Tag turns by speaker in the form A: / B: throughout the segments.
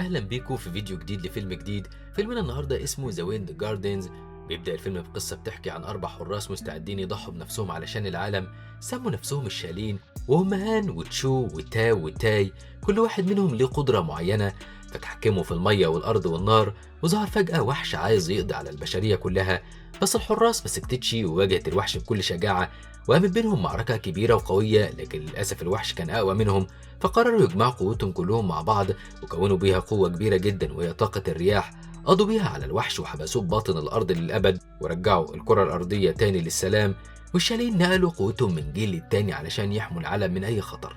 A: اهلا بيكم في فيديو جديد لفيلم جديد. فيلمنا النهارده اسمه ذا ويند جاردنز. بيبدأ الفيلم بقصة بتحكي عن 4 حراس مستعدين يضحوا بنفسهم علشان العالم. سموا نفسهم الشالين، وهم هان وتشو وتاو وتاي. كل واحد منهم ليه قدرة معينة، فتحكموا في المية والأرض والنار. وظهر فجأة وحش عايز يقضي على البشرية كلها، بس الحراس ما سكتتش وواجهت الوحش بكل شجاعة. وقامت بينهم معركة كبيرة وقوية، لكن للأسف الوحش كان أقوى منهم. فقرروا يجمعوا قوتهم كلهم مع بعض، وكونوا بيها قوة كبيرة جدا وهي طاقة الرياح. قضوا بيها على الوحش وحبسوه بباطن الأرض للأبد، ورجعوا الكرة الأرضية تاني للسلام. والشالين نقلوا قوتهم من جيل للتاني علشان يحموا العالم من أي خطر.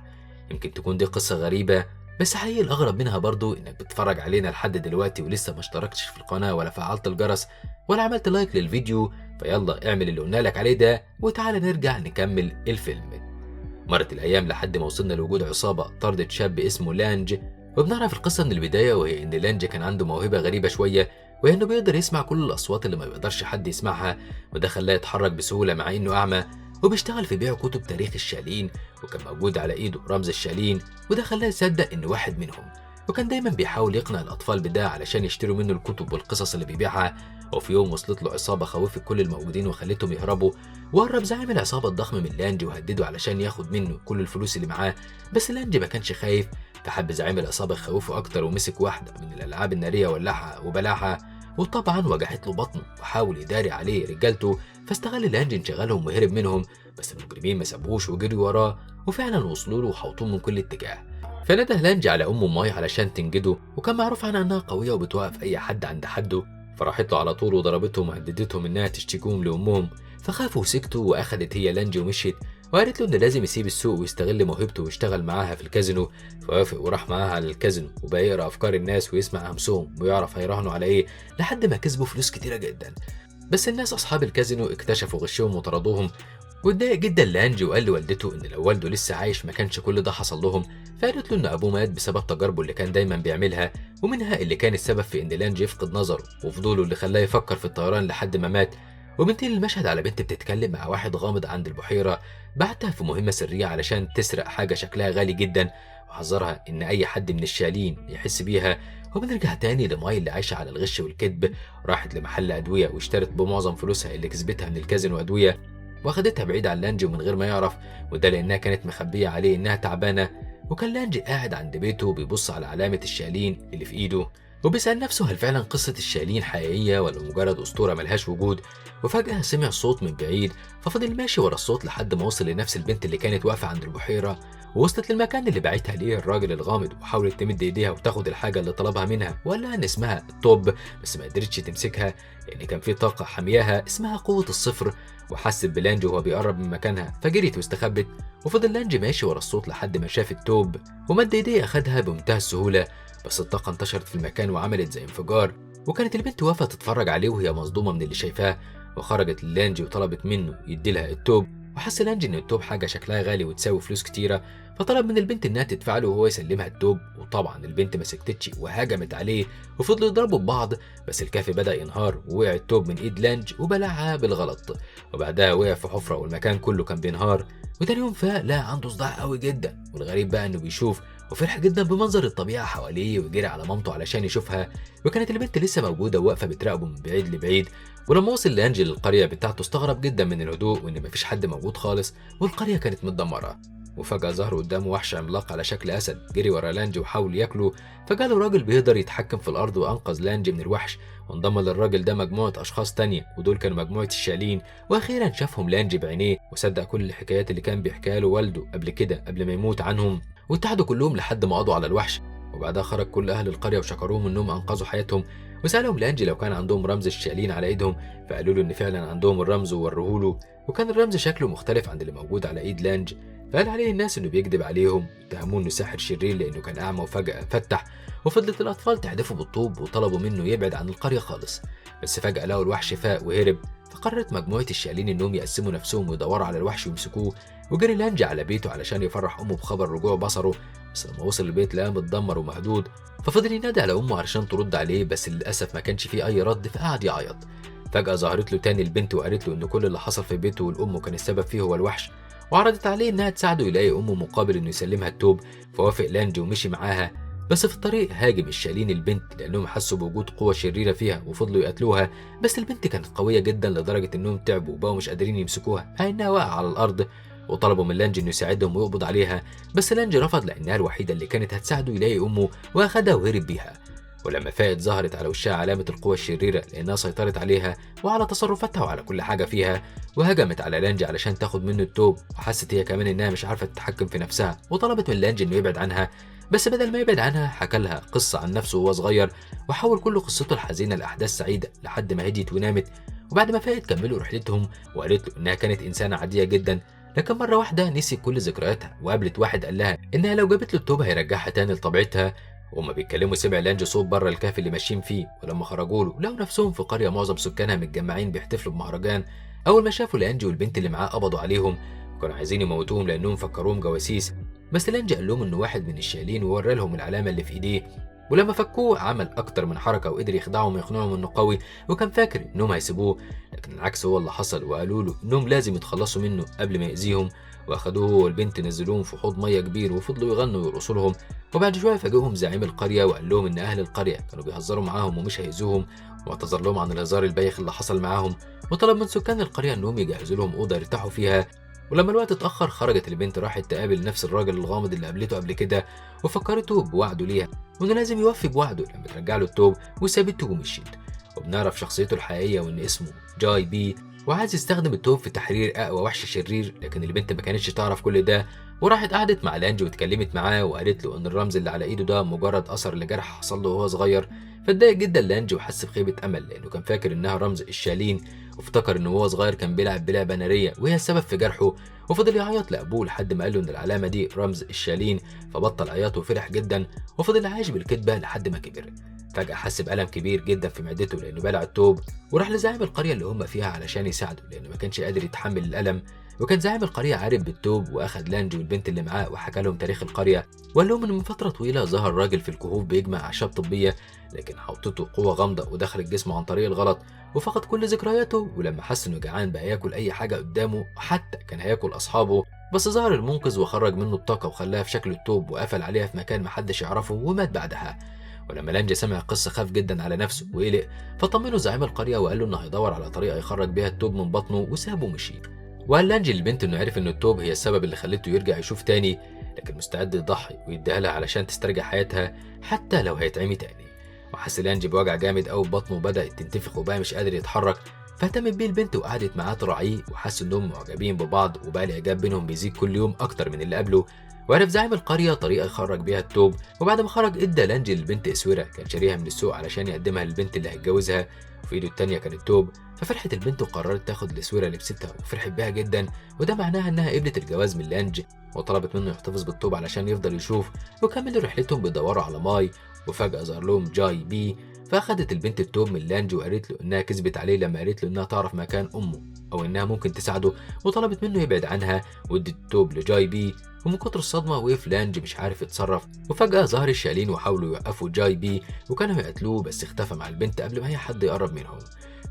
A: يمكن تكون دي قصة غريبة، بس حقيقي الأغرب منها برضو إنك بتتفرج علينا لحد دلوقتي ولسه ما اشتركتش في القناة ولا فعلت الجرس ولا عملت لايك للفيديو. فيلا اعمل اللي قلنا لك عليه ده وتعالى نرجع نكمل الفيلم. مرت الأيام لحد ما وصلنا لوجود عصابة طاردت شاب اسمه لانج. وبنعرف القصة من البداية، وهي إن لانج كان عنده موهبة غريبة شوية، وهي إنه بيقدر يسمع كل الأصوات اللي ما بيقدرش حد يسمعها. وده خلاه يتحرك بسهولة مع إنه أعمى. وبيشتغل في بيع كتب تاريخ الشالين، وكان موجود على إيده رمز الشالين، وده خلاه يصدق إنه واحد منهم. وكان دايما بيحاول يقنع الأطفال بده علشان يشتروا منه الكتب والقصص اللي بيبيعها. وفي يوم وصلت له عصابة خوفت كل الموجودين وخلتهم يهربوا. وقرب زعيم العصابة الضخم من لانج وهدده علشان ياخد منه كل الفلوس اللي معاه، بس لانج ما كانش خايف. فحب زعيم العصابة يخوفه أكتر ومسك واحدة من الألعاب النارية ولعها وبلعها. وطبعا وجعت له بطنه وحاول يداري عليه رجالته. فاستغل لانج انشغالهم وهرب منهم، بس المجرمين ما سابوهوش وجريوا وراه، وفعلا وصلوا له وحوطوه من كل اتجاه. فنده لانج على أمه ماي علشان تنجده، وكان معروف عنها إنها قوية وبتوقف أي حد عند حده. فراحت له على طول وضربتهم وهددتهم إنها تشتكيهم لأمهم. فخافوا وسكتوا، واخدت هي لانجي ومشيت. وقالت له ان لازم يسيب السوق ويستغل موهبته ويشتغل معاها في الكازينو. فوافق وراح معاها على الكازينو، وبقى يقرا افكار الناس ويسمع همسهم ويعرف هيراهنوا على ايه، لحد ما كسبوا فلوس كتيره جدا. بس الناس اصحاب الكازينو اكتشفوا غشهم وطردوهم. واتضايق جدا لانجي وقال لوالدته ان لو والده لسه عايش ما كانش كل ده حصل لهم. فقالت له ان ابوه مات بسبب تجاربه اللي كان دايما بيعملها، ومنها اللي كان السبب في ان لانجي يفقد نظره، وفضوله اللي خلاه يفكر في الطيران لحد ما مات. وبنتهي المشهد على بنت بتتكلم مع واحد غامض عند البحيرة، بعتها في مهمة سرية علشان تسرق حاجة شكلها غالي جدا، وحذرها إن أي حد من الشالين يحس بيها. وبنرجع تاني لماي اللي عايشة على الغش والكذب. راحت لمحل أدوية واشترت بمعظم فلوسها اللي كسبتها من الكازينو أدوية، واخدتها بعيد عن لانجي ومن غير ما يعرف. وده لأنها كانت مخبية عليه إنها تعبانة. وكان لانجي قاعد عند بيته بيبص على علامة الشالين اللي في إيده، وبيسأل نفسه هل فعلا قصة الشالين حقيقية ولا مجرد أسطورة ملهاش وجود. وفجأة سمع صوت من بعيد، ففضل ماشي ورا الصوت لحد ما وصل لنفس البنت اللي كانت واقفة عند البحيرة. ووصلت للمكان اللي بعتها ليه الراجل الغامض، وحاولت تمد ايديها وتاخد الحاجة اللي طلبها منها، وقال لها ان اسمها توب، بس ما قدرتش تمسكها لان كان في طاقة حامياها اسمها قوة الصفر. وحست بلانجي وهو بيقرب من مكانها، فجريت واستخبت. وفضل لانجي ماشي ورا الصوت لحد ما شاف التوب، ومد ايديه اخدها بمنتهى السهولة. بس الطاقة انتشرت في المكان وعملت زي انفجار، وكانت البنت واقفة تتفرج عليه وهي مصدومة من اللي شايفاه. وخرجت للانجي وطلبت منه يديلها التوب. وحس لانجي ان التوب حاجة شكلها غالي وتساوي فلوس كتيرة، فطلب من البنت انها تدفع له وهو يسلمها التوب. وطبعا البنت ما سكتتش وهجمت عليه، وفضلوا يضربوا ببعض. بس الكافي بدأ ينهار، ووقع التوب من ايد لانج وبلعها بالغلط. وبعدها وقع في حفرة والمكان كله كان بينهار. وتاني يوم فاق لقى عنده صداع قوي جدا، والغريب بقى انه بيشوف، وفرح جدا بمنظر الطبيعة حواليه وجري على مامته علشان يشوفها. وكانت البنت لسه موجودة وواقفة بتراقبه من بعيد لبعيد. ولما وصل لانجل القرية بتاعته استغرب جدا من الهدوء وان مفيش حد موجود خالص، والقرية كانت متدمرة. وفجأة ظهر قدامه وحش عملاق على شكل أسد، جري ورا لانجي وحاول ياكله. فجاله راجل بيقدر يتحكم في الأرض وأنقذ لانجي من الوحش. وانضم للراجل ده مجموعة أشخاص تانية، ودول كانوا مجموعة الشالين. وأخيرا شافهم لانجي بعينيه وصدق كل الحكايات اللي كان بيحكيها له والده قبل كده قبل ما يموت عنهم. واتحدوا كلهم لحد ما قضوا على الوحش. وبعدها خرج كل أهل القرية وشكروهم إنهم أنقذوا حياتهم. وسألهم لانجي لو كان عندهم رمز الشالين على إيدهم، فقالوا له إن فعلا عندهم الرمز ووروه له. وكان الرمز شكله مختلف عن اللي موجود على إيد لانج. فقال عليه الناس إنه بيكذب عليهم، اتهموه إنه ساحر شرير لأنه كان أعمى وفجأة فتح. وفضلت الأطفال تحدفه بالطوب وطلبوا منه يبعد عن القرية خالص. بس فجأة لقوا الوحش فاق وهرب. فقررت مجموعة الشالين إنهم يقسموا نفسهم ويدوروا على الوحش ويمسكوه. وجري لانج على بيته علشان يفرح أمه بخبر رجوع بصره. بس لما وصل البيت لقاه متدمر ومهدود. ففضل ينادي على أمه علشان ترد عليه، بس للأسف ما كانش فيه أي رد، فقعد يعيط. فجأة ظهرت له تاني البنت وقالت له إن كل اللي حصل في بيته والأم كان السبب فيه هو الوحش. وعرضت عليه إنها تساعده يلاقي أمه مقابل إنه يسلمها التوب. فوافق لانج ومشي معاها. بس في الطريق هاجم الشالين البنت لأنهم حسوا بوجود قوة شريرة فيها وفضلوا يقتلوها، بس البنت كانت قوية جدا لدرجة إنهم تعبوا وبقوا مش قادرين يمسكوها مع إنها واقعة على الأرض، وطلبوا من لانج إنه يساعدهم ويقبض عليها، بس لانج رفض لأنها الوحيدة اللي كانت هتساعده يلاقي أمه وأخدها وهرب بيها. ولما فاقت ظهرت على وشها علامة القوة الشريرة لأنها سيطرت عليها وعلى تصرفاتها وعلى كل حاجة فيها، وهجمت على لانج علشان تاخد منه التوب، وحست هي كمان إنها مش عارفة تتحكم في نفسها وطلبت من لانج إنه يبعد عنها، بس بدل ما يبعد عنها حكى لها قصة عن نفسه وهو صغير وحول كل قصته الحزينة لأحداث سعيدة لحد ما هديت ونامت. وبعد ما فاقت كملوا رحلتهم وقالت له إنها كانت إنسانة عادية جدا، لكن مرة واحدة نسيت كل ذكرياتها وقابلت واحد قال لها إنها لو جابت له التوب هيرجعها تاني لطبيعتها. وهما بيتكلموا سمع لانج صوت بره الكهف اللي ماشيين فيه، ولما خرجوا له لقوا نفسهم في قرية معظم سكانها متجمعين بيحتفلوا بمهرجان. أول ما شافوا لانج والبنت اللي معاه قبضوا عليهم وكانوا عايزين يموتوهم لأنهم فكروهم جواسيس، بس لانج قال لهم إنه واحد من الشايلين وورى لهم العلامة اللي في إيديه. ولما فكوه عمل أكتر من حركة وقدر يخدعهم ويقنعهم إنه قوي وكان فاكر إنهم هيسيبوه، لكن العكس هو اللي حصل، وقالوا له إنهم لازم يتخلصوا منه قبل ما يأذيهم. واخدوه هو والبنت نزلوهم في حوض ميه كبير وفضلوا يغنوا ويرقصوا لهم. وبعد شويه فاجئهم زعيم القريه وقال لهم ان اهل القريه كانوا بيهزروا معاهم ومش هيأذوهم، واعتذر لهم عن الهزار البايخ اللي حصل معاهم، وطلب من سكان القريه انهم يجهزوا لهم اوضه يرتاحوا فيها. ولما الوقت اتاخر خرجت البنت راحت تقابل نفس الراجل الغامض اللي قابلته قبل كده، وفكرته بوعده ليها وانه لازم يوفي بوعده لما ترجع له التوب، وسابته ومشيت. وبنعرف شخصيته الحقيقيه وان اسمه جاي بي، وعايز يستخدم التوب في تحرير اقوى وحش شرير، لكن البنت ما كانتش تعرف كل ده، وراحت قعدت مع لانج واتكلمت معاه وقالت له ان الرمز اللي على ايده ده مجرد اثر لجرح حصل له وهو صغير. فاتضايق جدا لانج وحس بخيبه امل لانه كان فاكر انها رمز الشالين، وافتكر ان وهو صغير كان بيلعب بلعبه ناريه وهي السبب في جرحه، وفضل يعيط لابوه لحد ما قال له ان العلامه دي رمز الشالين، فبطل عياط وفرح جدا وفضل عايش بالكدبه لحد ما كبر. فجأة حس بألم كبير جدا في معدته لأنه بلع التوب، وراح لزعيم القرية اللي هم فيها علشان يساعده لأنه ما كانش قادر يتحمل الألم. وكان زعيم القرية عارف بالتوب وأخد لانج والبنت اللي معاه وحكى لهم تاريخ القرية، وقال لهم إن من فترة طويلة ظهر راجل في الكهوف بيجمع أعشاب طبية، لكن حوطته قوة غامضة ودخلت جسمه عن طريق الغلط وفقد كل ذكرياته. ولما حس إنه جعان بقى ياكل أي حاجة قدامه وحتى كان هياكل أصحابه، بس ظهر المنقذ وخرج منه الطاقة وخلاها في شكل التوب وقفل عليها في مكان محدش يعرفه ومات بعدها. ولما لانج سمع القصة خاف جدا على نفسه وقلق، فطمنه زعيم القرية وقال له انه هيدور على طريقة يخرج بيها التوب من بطنه وسابه ومشي. وقال لانج للبنت انه عرف ان التوب هي السبب اللي خلته يرجع يشوف تاني، لكن مستعد يضحي ويديها لها علشان تسترجع حياتها حتى لو هيتعمي تاني. وحس لانج بوجع جامد قوي ببطنه وبدأت تنتفخ وبقى مش قادر يتحرك، فاهتمت بيه البنت وقعدت معاه تراعيه، وحس انهم معجبين ببعض وبقى الاعجاب بينهم بيزيد كل يوم اكتر من اللي قبله. وعرف زعيم القرية طريقة يخرج بيها التوب، وبعد ما خرج ادى لانج للبنت اسورة كان شاريها من السوق علشان يقدمها للبنت اللي هيتجوزها، وفي ايده التانية كان التوب. ففرحت البنت وقررت تاخد الاسورة لبستها وفرحت بيها جدا، وده معناها انها قبلت الجواز من لانج، وطلبت منه يحتفظ بالتوب علشان يفضل يشوف. وكملوا رحلتهم بيدوروا على ماي، وفجأة ظهر لهم جاي بي، فاخدت البنت التوب من لانج وقالت له انها كذبت عليه لما قالت له انها تعرف مكان امه او انها ممكن تساعده، وطلبت منه يبعد عنها وادت التوب لجاي بي. ومن كتر الصدمة وقف لانج مش عارف يتصرف، وفجأة ظهر الشالين وحاولوا يوقفوا جاي بي وكانوا يقتلوه، بس اختفى مع البنت قبل ما اي حد يقرب منهم.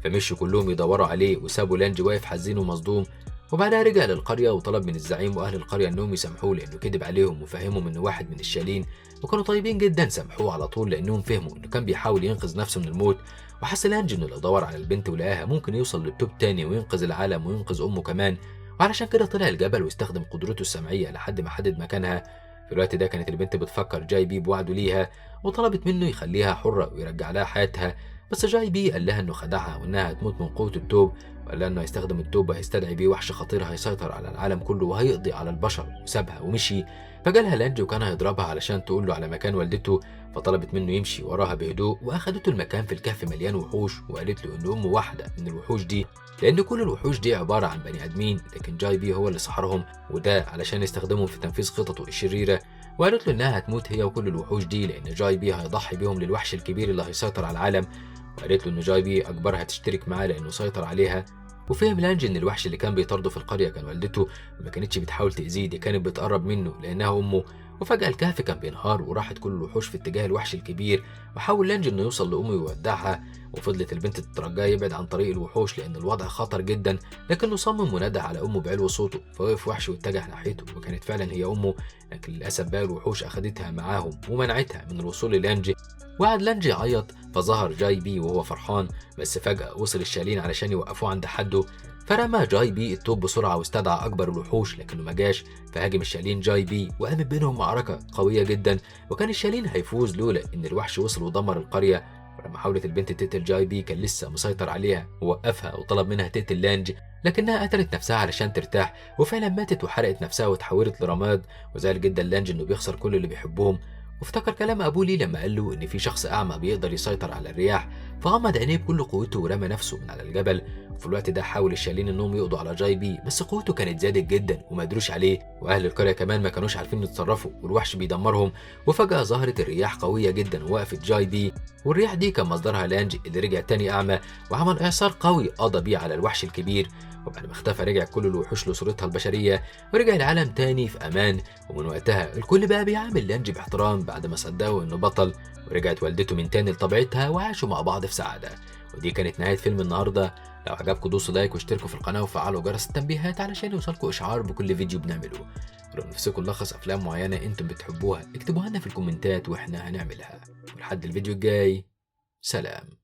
A: فمشوا كلهم يدوروا عليه وسابوا لانج واقف حزين ومصدوم. وبعدها رجع للقرية وطلب من الزعيم واهل القرية انهم يسامحوه لانه كذب عليهم وفهمهم انه واحد من الشالين، وكانوا طيبين جدا سامحوه على طول لانهم فهموا انه كان بيحاول ينقذ نفسه من الموت. وحس لانج انه لو دور على البنت ولقاها ممكن يوصل للتوب تاني وينقذ العالم وينقذ امه كمان، وعلشان كده طلع الجبل واستخدم قدرته السمعية لحد ما حدد مكانها. في الوقت ده كانت البنت بتفكر جاي بي بوعده ليها، وطلبت منه يخليها حرة ويرجع لها حياتها، بس جاي بي قال لها انه خدعها وانها هتموت من قوة التوب، وقال لها انه هيستخدم التوب وهيستدعي بيه وحش خطير هيسيطر على العالم كله وهيقضي على البشر، وسابها ومشي. فجالها لانج وكان هيضربها علشان تقول له على مكان والدته، فطلبت منه يمشي وراها بهدوء واخدته المكان في الكهف مليان وحوش، وقالت له ان امه واحده من الوحوش دي لان كل الوحوش دي عباره عن بني ادمين، لكن جاي بي هو اللي سحرهم وده علشان يستخدمهم في تنفيذ خططه الشريره. وقالت له انها هتموت هي وكل الوحوش دي لان جاي بي هيضحي بيهم للوحش الكبير اللي هيسيطر على العالم. وقالت له ان جاي بي اجبرها تشترك معاه لانه سيطر عليها. وفهم لانج ان الوحش اللي كان بيطارده في القريه كان والدته، وما كانتش بتحاول تاذيه، دي كانت بتقرب منه لانها امه. وفجأة الكهف كان بينهار وراحت كل الوحوش في اتجاه الوحش الكبير، وحاول لانج انه يوصل لأمه ويودعها. وفضلت البنت تترجاه يبعد عن طريق الوحوش لأن الوضع خطر جدا، لكنه صمم ونادى على أمه بعلو صوته، فوقف وحش واتجه ناحيته وكانت فعلا هي أمه. لكن للأسف بقى الوحوش أخدتها معاهم ومنعتها من الوصول للانج. وقعد لانج يعيط، فظهر جاي بي وهو فرحان، بس فجأة وصل الشالين علشان يوقفوه عند حده. فرمى جاي بي الطوب بسرعة واستدعى أكبر الوحوش لكنه ما جاش. فهاجم الشالين جاي بي وقامت بينهم معركة قوية جدا، وكان الشالين هيفوز لولا إن الوحش وصل ودمر القرية. ولما حاولت البنت تقتل جاي بي كان لسه مسيطر عليها ووقفها وطلب منها تقتل لانج، لكنها قتلت نفسها علشان ترتاح، وفعلا ماتت وحرقت نفسها وتحولت لرماد. وزعل جدا لانج إنه بيخسر كل اللي بيحبهم، وافتكر كلام أبوه ليه لما قال له إن في شخص أعمى بيقدر يسيطر على الرياح. فغمض عينيه بكل قوته ورمى نفسه من على الجبل. وفي الوقت ده حاول الشالين انهم يقضوا على جاي بي، بس قوته كانت زادت جدا وما قدروش عليه، واهل القريه كمان ما كانوش عارفين يتصرفوا والوحش بيدمرهم. وفجاه ظهرت الرياح قويه جدا ووقفت جاي بي، والرياح دي كان مصدرها لانج اللي رجع تاني اعمى وعمل اعصار قوي قضى بيه على الوحش الكبير. وبعد ما اختفى رجع كل الوحوش لصورتها البشريه، ورجع العالم تاني في امان. ومن وقتها الكل بقى بيعامل لانج باحترام بعد ما صدقوا انه بطل. ورجعت والدته من تاني لطبيعتها وعاشوا مع بعض في سعاده. ودي كانت نهاية فيلم النهاردة. لو عجبكم دوسوا لايك واشتركوا في القناة وفعلوا جرس التنبيهات علشان يوصلكوا إشعار بكل فيديو بنعمله. ولو نفسكم نلخص أفلام معينة أنتم بتحبوها اكتبوها لنا في الكومنتات وإحنا هنعملها. ولحد الفيديو الجاي، سلام.